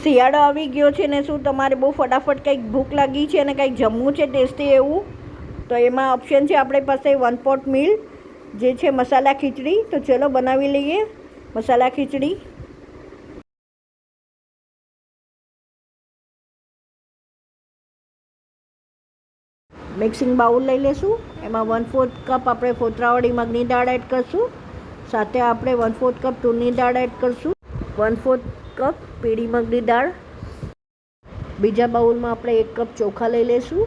શિયાળો આવી ગયો છે ને શું તમારે બહુ ફટાફટ કંઈક ભૂખ લાગી છે અને કંઈક જમવું છે ટેસ્ટી એવું, તો એમાં ઓપ્શન છે આપણી પાસે 1 પોટ મીલ, જે છે મસાલા ખીચડી. તો ચલો બનાવી લઈએ મસાલા ખીચડી. મિક્સિંગ બાઉલ લઈ લેશું. એમાં 1/4 કપ આપણે ફોતરાવાળી મગની દાળ એડ કરશું. સાથે આપણે 1/4 કપ તુરની દાળ એડ કરશું. 1/4 કપ પીળી મગની દાળ. બીજા બાઉલમાં આપણે 1 કપ ચોખા લઈ લઈશું.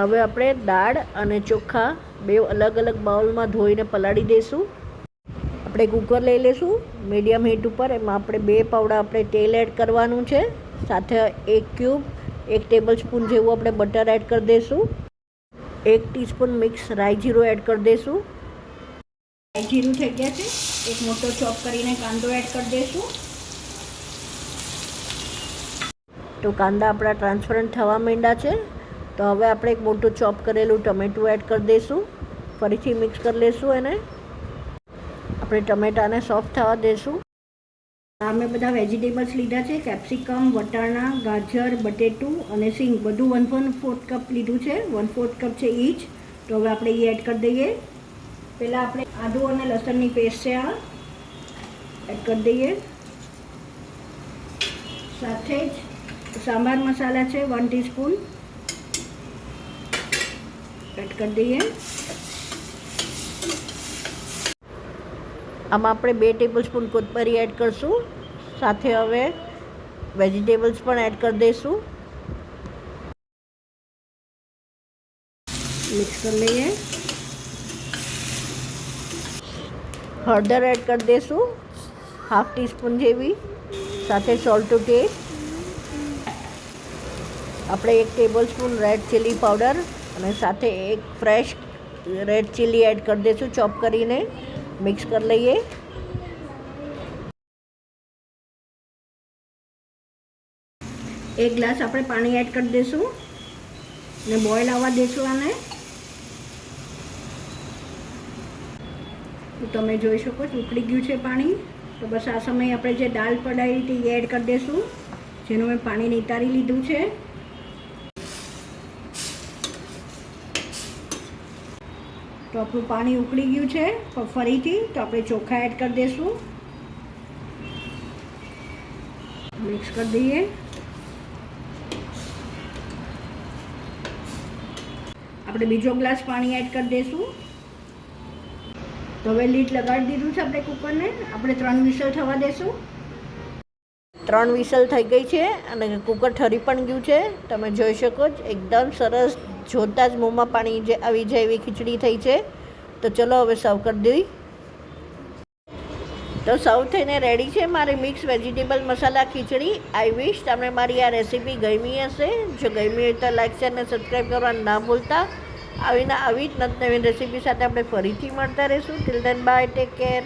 હવે આપણે દાળ અને ચોખા બે અલગ અલગ બાઉલમાં ધોઈને પલાળી દઈશું. આપણે કુકર લઈ લઈશું મીડિયમ હીટ ઉપર. એમાં આપણે 2 પાવડા આપણે તેલ એડ કરવાનું છે. સાથે 1 ટેબલ સ્પૂન જેવું આપણે બટર એડ કરી દઈશું. 1 ટીસ્પૂન મિક્સ રાઈ જીરું એડ કરી દઈશું. રાઈ જીરું થઈ ગયા છે. એક મોટો ચોપ કરીને કાંદો એડ કરી દઈશું. તો કાંદા આપણા ટ્રાન્સપરન્ટ થવા માંડ્યા છે. તો હવે આપણે એક મોટું ચોપ કરેલું ટમેટું એડ કરી દઈશું. ફરીથી મિક્સ કરી લઈશું એને. આપણે ટમેટાને સોફ્ટ થવા દઈશું. મેં બધા વેજીટેબલ્સ લીધા છે. કેપ્સિકમ, વટાણા, ગાજર, બટેટું અને સિંગ બધું 1/4 કપ લીધું છે. 1/4 કપ છે ઈચ. તો હવે આપણે એ એડ કરી દઈએ. પહેલાં આપણે આદુ અને લસણની પેસ્ટ છે આ એડ કરી દઈએ. સાથે જ સાંભાર મસાલા છે 1 ટીસ્પૂન એડ કરી દઈએ. આમાં આપણે 2 ટેબલ સ્પૂન કોથમરી એડ કરશું. સાથે હવે વેજીટેબલ્સ પણ એડ કરી દઈશું. મિક્સ કરી લઈએ. હળદર એડ કરી દઈશું 1/2 ટીસ્પૂન જેવી. સાથે સોલ્ટ ટુ ટેસ્ટ. આપણે 1 tablespoon red chilli powder અને સાથે 1 ફ્રેશ રેડ ચીલી એડ કરી દઈશું ચોપ કરીને. મિક્સ કરી લઈએ. એક ગ્લાસ આપણે પાણી એડ કરી દઈશું ને બોઇલ આવવા દઈશું આને. તો તમે જોઈ શકો છો ઉકળી ગયું છે પાણી. તો બસ આ સમયે આપણે જે દાળ પડાવી હતી એ એડ કરી દઈશું, જેનું મેં પાણી નિતારી લીધું છે. તો આપણું પાણી ઉકળી ગયું છે. તો ફરીથી તો આપણે ચોખા એડ કરી દઈશું. મિક્સ કરી દઈએ. આપણે બીજો ગ્લાસ પાણી એડ કરી દઈશું. તો હવે લીડ લગાડી દીધું છે આપણે કુકરને. આપણે 3 વિસલ થવા દઈશું. 3 વિસલ થઈ ગઈ છે અને કુકર ઠરી પણ ગયું છે. તમે જોઈ શકો છો એકદમ સરસ, જોતાં જ મોંમાં પાણી જે આવી જાય એવી ખીચડી થઈ છે. તો ચલો હવે સર્વ કરી દઈએ. તો સર્વ થઈને રેડી છે મારી મિક્સ વેજીટેબલ મસાલા ખીચડી. આઈ વિશ તમને મારી આ રેસીપી ગમી હશે. જો ગમી હોય તો લાઈક, શેર અને સબસ્ક્રાઈબ કરવાનું ના ભૂલતા. આવી જ નવી રેસીપી સાથે આપણે ફરીથી મળતા રહીશું. Till then by, take care.